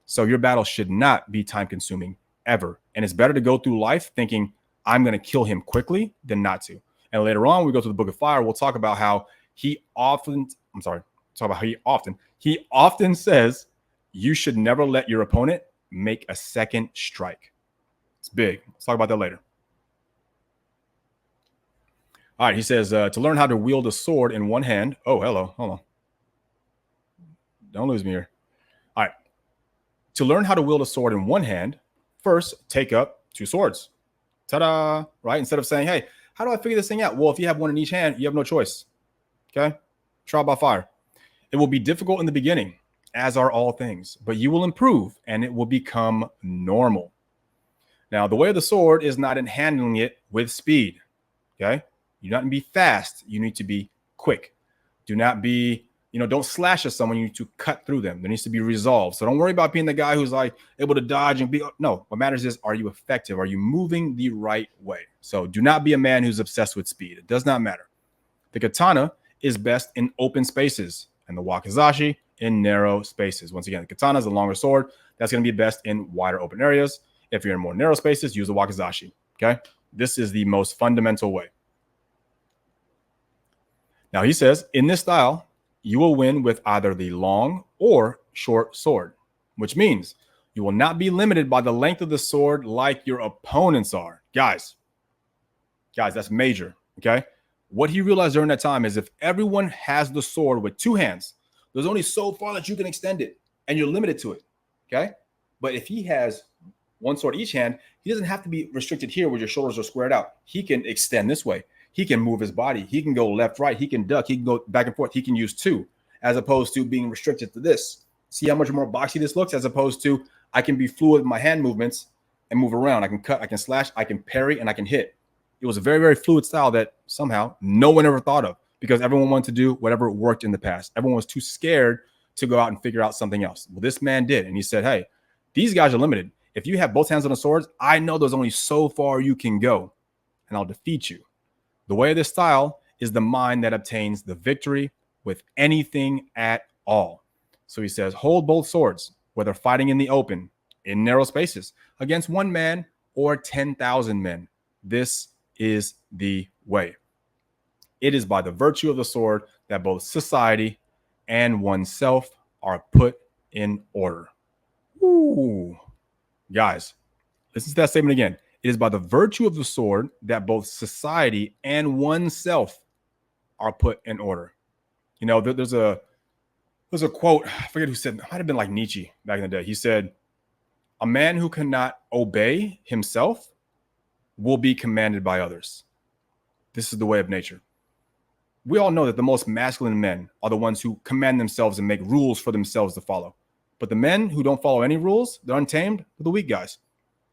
So your battle should not be time consuming ever. And it's better to go through life thinking I'm going to kill him quickly than not to. And later on, we go to the Book of Fire. We'll talk about how he often says you should never let your opponent make a second strike. It's big. Let's talk about that later. All right, he says to learn how to wield a sword in one hand. Oh, hello. Hold on. Don't lose me here. All right. To learn how to wield a sword in one hand, first take up two swords. Ta-da! Right? Instead of saying, hey, how do I figure this thing out? Well, if you have one in each hand, you have no choice. Okay? Trial by fire. It will be difficult in the beginning, as are all things, but you will improve and it will become normal. Now, the way of the sword is not in handling it with speed. Okay? You do not be fast. You need to be quick. Do not be, don't slash at someone. You need to cut through them. There needs to be resolve. So don't worry about being the guy who's like able to dodge and be. No, what matters is, are you effective? Are you moving the right way? So do not be a man who's obsessed with speed. It does not matter. The katana is best in open spaces and the wakizashi in narrow spaces. Once again, the katana is a longer sword. That's going to be best in wider open areas. If you're in more narrow spaces, use the wakizashi. Okay. This is the most fundamental way. Now he says, in this style, you will win with either the long or short sword, which means you will not be limited by the length of the sword like your opponents are. Guys, that's major, okay? What he realized during that time is if everyone has the sword with two hands, there's only so far that you can extend it, and you're limited to it, okay? But if he has one sword each hand, he doesn't have to be restricted here where your shoulders are squared out. He can extend this way. He can move his body. He can go left, right. He can duck. He can go back and forth. He can use two as opposed to being restricted to this. See how much more boxy this looks as opposed to I can be fluid with my hand movements and move around. I can cut, I can slash, I can parry, and I can hit. It was a very, very fluid style that somehow no one ever thought of because everyone wanted to do whatever worked in the past. Everyone was too scared to go out and figure out something else. Well, this man did. And he said, hey, these guys are limited. If you have both hands on the swords, I know there's only so far you can go, and I'll defeat you. The way of this style is the mind that obtains the victory with anything at all. So he says, hold both swords, whether fighting in the open, in narrow spaces, against one man or 10,000 men. This is the way. It is by the virtue of the sword that both society and oneself are put in order. Ooh. Guys, listen to that statement again. It is by the virtue of the sword that both society and oneself are put in order. There's a quote, I forget who said, it might have been like Nietzsche back in the day. He said, a man who cannot obey himself will be commanded by others. This is the way of nature. We all know that the most masculine men are the ones who command themselves and make rules for themselves to follow. But the men who don't follow any rules, they're untamed, they're the weak guys.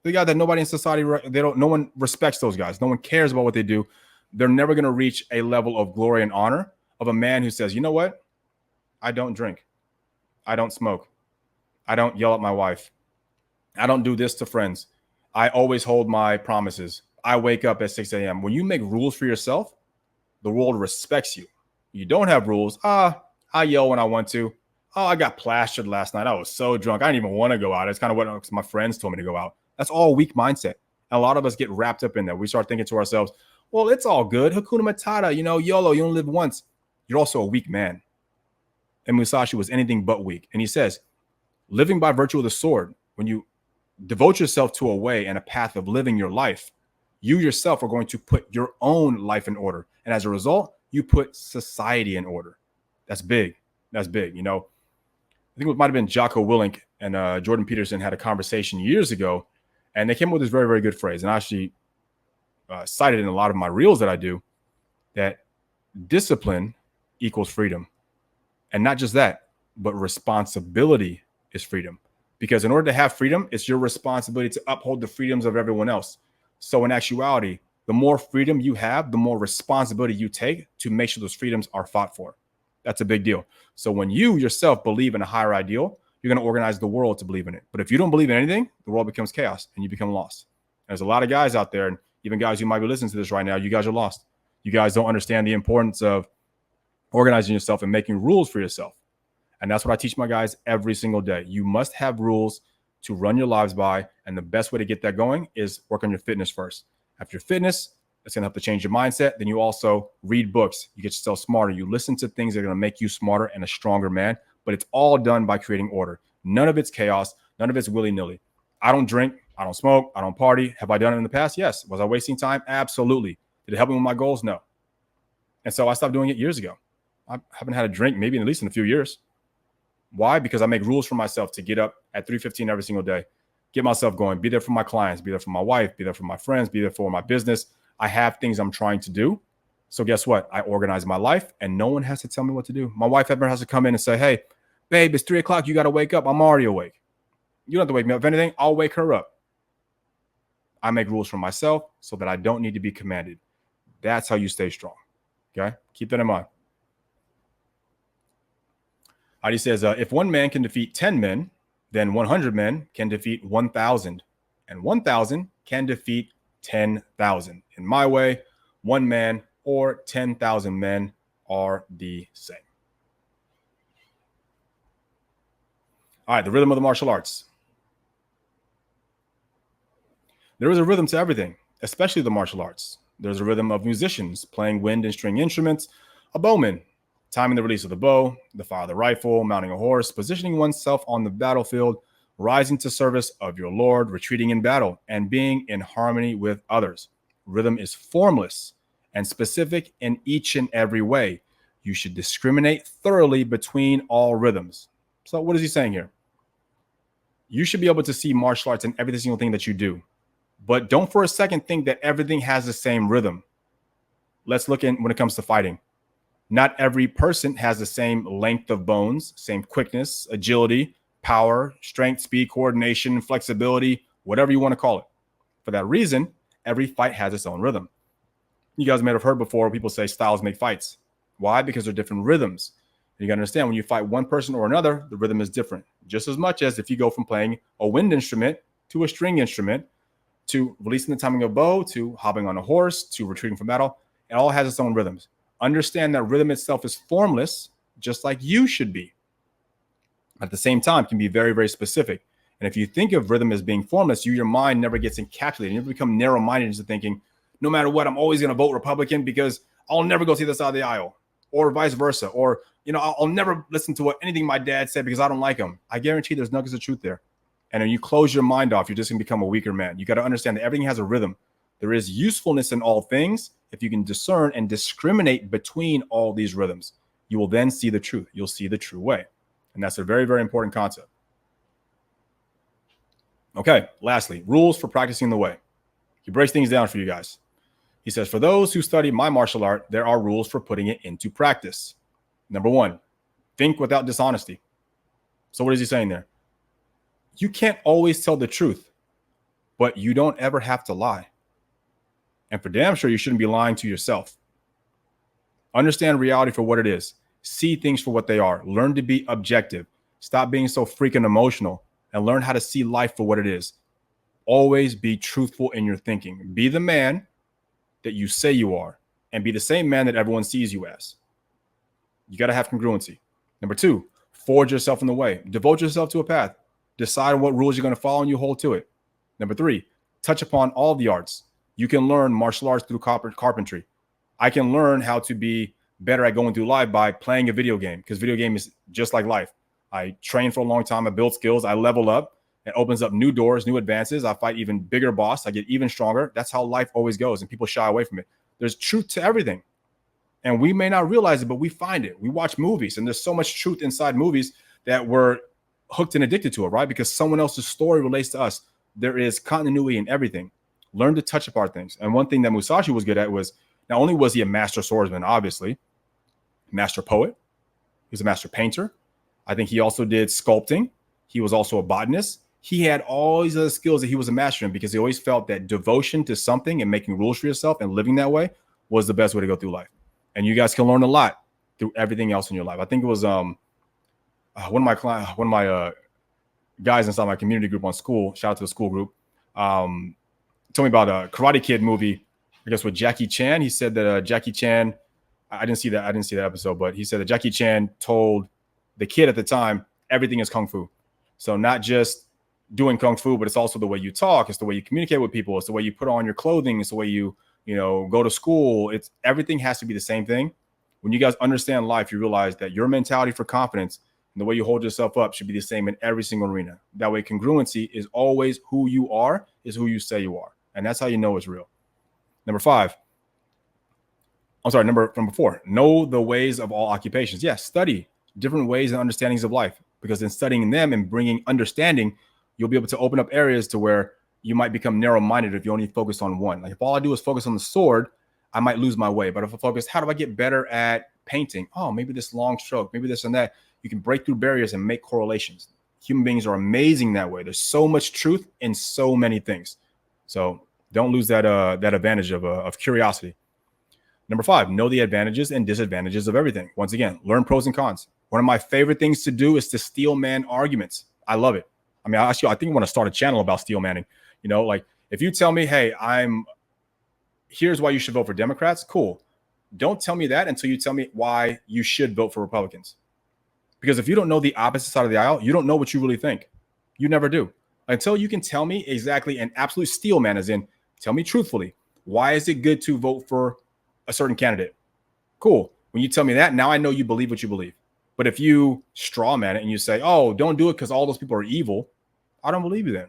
The guy that nobody in society, no one respects those guys. No one cares about what they do. They're never going to reach a level of glory and honor of a man who says, you know what? I don't drink. I don't smoke. I don't yell at my wife. I don't do this to friends. I always hold my promises. I wake up at 6 a.m. When you make rules for yourself, the world respects you. You don't have rules. I yell when I want to. Oh, I got plastered last night. I was so drunk. I didn't even want to go out. It's kind of what my friends told me to go out. That's all weak mindset. And a lot of us get wrapped up in that. We start thinking to ourselves, well, it's all good. Hakuna Matata, YOLO, you only live once. You're also a weak man. And Musashi was anything but weak. And he says, living by virtue of the sword, when you devote yourself to a way and a path of living your life, you yourself are going to put your own life in order. And as a result, you put society in order. That's big. That's big. I think it might have been Jocko Willink and Jordan Peterson had a conversation years ago. And they came up with this very, very good phrase. And I actually cited in a lot of my reels that I do that discipline equals freedom. And not just that, but responsibility is freedom. Because in order to have freedom, it's your responsibility to uphold the freedoms of everyone else. So in actuality, the more freedom you have, the more responsibility you take to make sure those freedoms are fought for. That's a big deal. So when you yourself believe in a higher ideal, you're going to organize the world to believe in it. But if you don't believe in anything, the world becomes chaos and you become lost. There's a lot of guys out there, and even guys who might be listening to this right now, you guys are lost. You guys don't understand the importance of organizing yourself and making rules for yourself. And that's what I teach my guys every single day. You must have rules to run your lives by. And the best way to get that going is work on your fitness first. After your fitness, it's going to have to change your mindset. Then you also read books. You get yourself smarter. You listen to things that are going to make you smarter and a stronger man. But it's all done by creating order. None of it's chaos. None of it's willy-nilly. I don't drink. I don't smoke. I don't party. Have I done it in the past? Yes. Was I wasting time? Absolutely. Did it help me with my goals? No. And so I stopped doing it years ago. I haven't had a drink maybe at least in a few years. Why? Because I make rules for myself to get up at 3:15 every single day, get myself going, be there for my clients, be there for my wife, be there for my friends, be there for my business. I have things I'm trying to do. So guess what? I organize my life and no one has to tell me what to do. My wife ever has to come in and say, hey, babe, it's 3 o'clock. You got to wake up. I'm already awake. You don't have to wake me up. If anything, I'll wake her up. I make rules for myself so that I don't need to be commanded. That's how you stay strong. Okay? Keep that in mind. He says, if one man can defeat 10 men, then 100 men can defeat 1,000. And 1,000 can defeat 10,000. In my way, one man or 10,000 men are the same. All right, the rhythm of the martial arts. There is a rhythm to everything, especially the martial arts. There's a rhythm of musicians playing wind and string instruments, a bowman timing the release of the bow, the fire of the rifle, mounting a horse, positioning oneself on the battlefield, rising to service of your Lord, retreating in battle, and being in harmony with others. Rhythm is formless and specific in each and every way. You should discriminate thoroughly between all rhythms. So what is he saying here? You should be able to see martial arts in every single thing that you do. But don't for a second think that everything has the same rhythm. Let's look in when it comes to fighting. Not every person has the same length of bones, same quickness, agility, power, strength, speed, coordination, flexibility, whatever you want to call it. For that reason, every fight has its own rhythm. You guys may have heard before people say styles make fights. Why? Because they're different rhythms. You got to understand when you fight one person or another, the rhythm is different. Just as much as if you go from playing a wind instrument to a string instrument, to releasing the timing of bow, to hopping on a horse, to retreating from battle, it all has its own rhythms. Understand that rhythm itself is formless, just like you should be. At the same time, can be very, very specific. And if you think of rhythm as being formless, your mind never gets encapsulated. You become narrow-minded into thinking, no matter what, I'm always going to vote Republican because I'll never go see the side of the aisle, or vice versa. Or, I'll never listen to anything my dad said because I don't like him. I guarantee there's nuggets of truth there. And when you close your mind off, you're just going to become a weaker man. You got to understand that everything has a rhythm. There is usefulness in all things. If you can discern and discriminate between all these rhythms, you will then see the truth. You'll see the true way. And that's a very, very important concept. Okay, lastly, rules for practicing the way. He breaks things down for you guys. He says, for those who study my martial art, there are rules for putting it into practice. Number one, think without dishonesty. So what is he saying there? You can't always tell the truth, but you don't ever have to lie. And for damn sure, you shouldn't be lying to yourself. Understand reality for what it is. See things for what they are. Learn to be objective. Stop being so freaking emotional and learn how to see life for what it is. Always be truthful in your thinking. Be the man that you say you are and be the same man that everyone sees you as. You got to have congruency. Number two, forge yourself in the way. Devote yourself to a path. Decide what rules you're going to follow and you hold to it. Number three, touch upon all the arts. You can learn martial arts through carpentry. I can learn how to be better at going through life by playing a video game, because video game is just like life. I train for a long time. I build skills. I level up. It opens up new doors, new advances. I fight even bigger boss. I get even stronger. That's how life always goes, and people shy away from it. There's truth to everything, and we may not realize it, but we find it. We watch movies, and there's so much truth inside movies that we're hooked and addicted to it, right? Because someone else's story relates to us. There is continuity in everything. Learn to touch apart things. And one thing that Musashi was good at was, not only was he a master swordsman, obviously, master poet, he was a master painter. I think he also did sculpting. He was also a botanist. He had all these other skills that he was a master in, because he always felt that devotion to something and making rules for yourself and living that way was the best way to go through life. And you guys can learn a lot through everything else in your life. I think it was one of my guys inside my community group on school. Shout out to the school group. Told me about a Karate Kid movie, I guess with Jackie Chan. He said that Jackie Chan, I didn't see that episode, but he said that Jackie Chan told the kid at the time, everything is kung fu. So not just doing kung fu, but it's also the way you talk, it's the way you communicate with people, it's the way you put on your clothing, it's the way you go to school. It's everything has to be the same thing. When you guys understand life, you realize that your mentality for confidence and the way you hold yourself up should be the same in every single arena. That way, congruency is always who you are, is who you say you are. And that's how you know it's real. Number 4, know the ways of all occupations. Yeah, study different ways and understandings of life, because in studying them and bringing understanding, you'll be able to open up areas to where you might become narrow-minded if you only focus on one. Like if all I do is focus on the sword, I might lose my way. But if I focus, how do I get better at painting? Oh, maybe this long stroke, maybe this and that. You can break through barriers and make correlations. Human beings are amazing that way. There's so much truth in so many things. So don't lose that advantage of curiosity. Number 5, know the advantages and disadvantages of everything. Once again, learn pros and cons. One of my favorite things to do is to steel man arguments. I love it. I mean, I think I want to start a channel about steel manning. Like if you tell me, hey, here's why you should vote for Democrats, cool. Don't tell me that until you tell me why you should vote for Republicans. Because if you don't know the opposite side of the aisle, you don't know what you really think. You never do. Until you can tell me exactly an absolute steel man, as in, tell me truthfully, why is it good to vote for a certain candidate? Cool. When you tell me that, now I know you believe what you believe. But if you straw man it and you say, oh, don't do it because all those people are evil, I don't believe you then.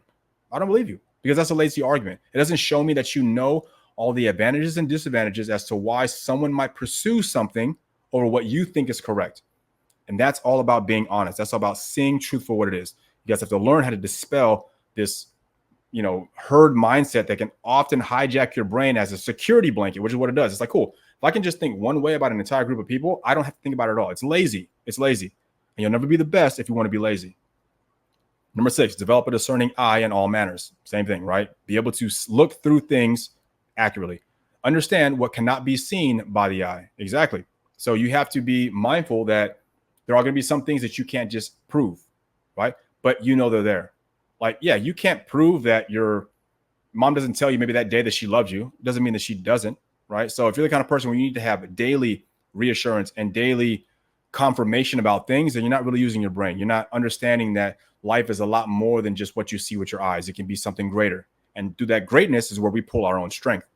I don't believe you, because that's a lazy argument. It doesn't show me that you know all the advantages and disadvantages as to why someone might pursue something over what you think is correct. And that's all about being honest. That's all about seeing truth for what it is. You guys have to learn how to dispel this, herd mindset that can often hijack your brain as a security blanket, which is what it does. It's like, cool, if I can just think one way about an entire group of people, I don't have to think about it at all. It's lazy. It's lazy. And you'll never be the best if you want to be lazy. Number 6, develop a discerning eye in all manners. Same thing, right? Be able to look through things accurately. Understand what cannot be seen by the eye. Exactly. So you have to be mindful that there are going to be some things that you can't just prove, right? But they're there. Like, yeah, you can't prove that your mom doesn't tell you maybe that day that she loves you. Doesn't mean that she doesn't, right? So if you're the kind of person where you need to have daily reassurance and daily confirmation about things, then you're not really using your brain. You're not understanding that life is a lot more than just what you see with your eyes. It can be something greater. And through that greatness is where we pull our own strength.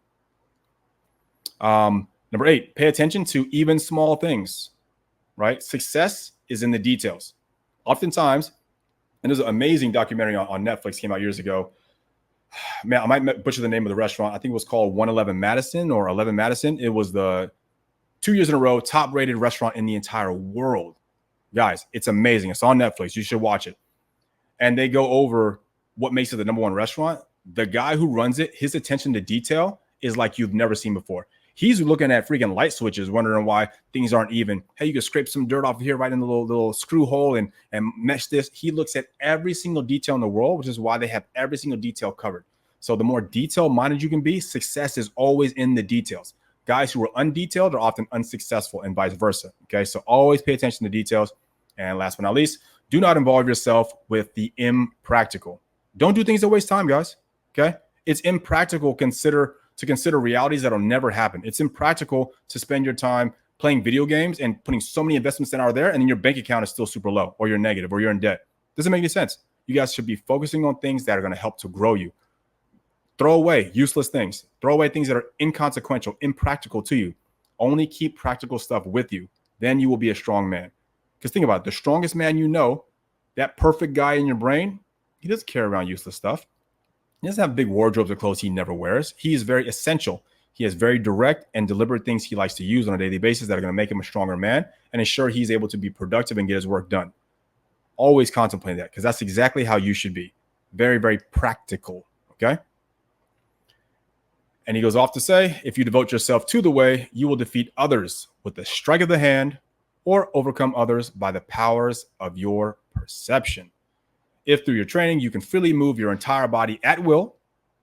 Number 8, pay attention to even small things, right? Success is in the details. Oftentimes, and there's an amazing documentary on Netflix, came out years ago. Man, I might butcher the name of the restaurant. I think it was called 111 Madison or 11 Madison. It was the 2 years in a row top rated restaurant in the entire world. Guys, it's amazing. It's on Netflix. You should watch it. And they go over what makes it the number one restaurant. The guy who runs it, his attention to detail is like you've never seen before. He's looking at freaking light switches, wondering why things aren't even. Hey, you can scrape some dirt off here right in the little screw hole and mesh this. He looks at every single detail in the world, which is why they have every single detail covered. So the more detail-minded you can be, success is always in the details. Guys who are undetailed are often unsuccessful and vice versa. Okay, so always pay attention to details. And last but not least, do not involve yourself with the impractical. Don't do things that waste time, guys. Okay, it's impractical to consider realities that'll never happen. It's impractical to spend your time playing video games and putting so many investments that are there, and then your bank account is still super low, or you're negative, or you're in debt. Doesn't make any sense. You guys should be focusing on things that are going to help to grow you. Throw away useless things. Throw away things that are inconsequential, impractical to you. Only keep practical stuff with you. Then you will be a strong man. Because think about it, the strongest man you know, that perfect guy in your brain, he doesn't carry around useless stuff. He doesn't have big wardrobes of clothes he never wears. He is very essential. He has very direct and deliberate things he likes to use on a daily basis that are going to make him a stronger man and ensure he's able to be productive and get his work done. Always contemplate that, because that's exactly how you should be. Very, very practical. Okay? And he goes off to say, if you devote yourself to the way, you will defeat others with the strike of the hand or overcome others by the powers of your perception. If through your training, you can freely move your entire body at will,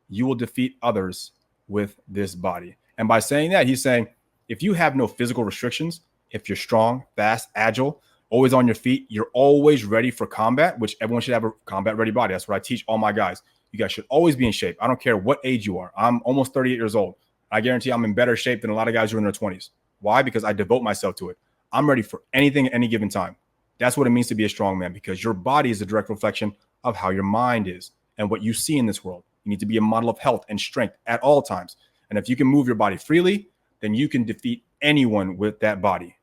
you will defeat others with this body. And by saying that, he's saying, if you have no physical restrictions, if you're strong, fast, agile, always on your feet, you're always ready for combat, which everyone should have a combat ready body. That's what I teach all my guys. You guys should always be in shape. I don't care what age you are. I'm almost 38 years old. I guarantee I'm in better shape than a lot of guys who are in their 20s. Why? Because I devote myself to it. I'm ready for anything at any given time. That's what it means to be a strong man, because your body is a direct reflection of how your mind is and what you see in this world. You need to be a model of health and strength at all times. And if you can move your body freely, then you can defeat anyone with that body.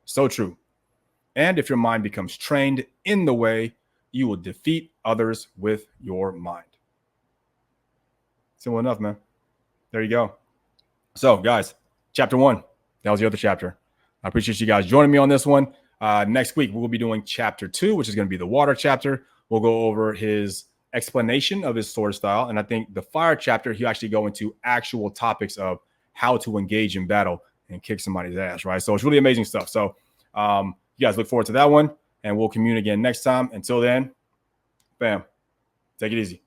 So true. And if your mind becomes trained in the way, you will defeat others with your mind. Simple enough, man. There you go. So, guys, chapter 1. That was the other chapter. I appreciate you guys joining me on this one. Next week, we'll be doing chapter 2, which is going to be the water chapter. We'll go over his explanation of his sword style. And I think the fire chapter, he'll actually go into actual topics of how to engage in battle and kick somebody's ass, right? So it's really amazing stuff. So you guys look forward to that one, and we'll commune again next time. Until then, bam, take it easy.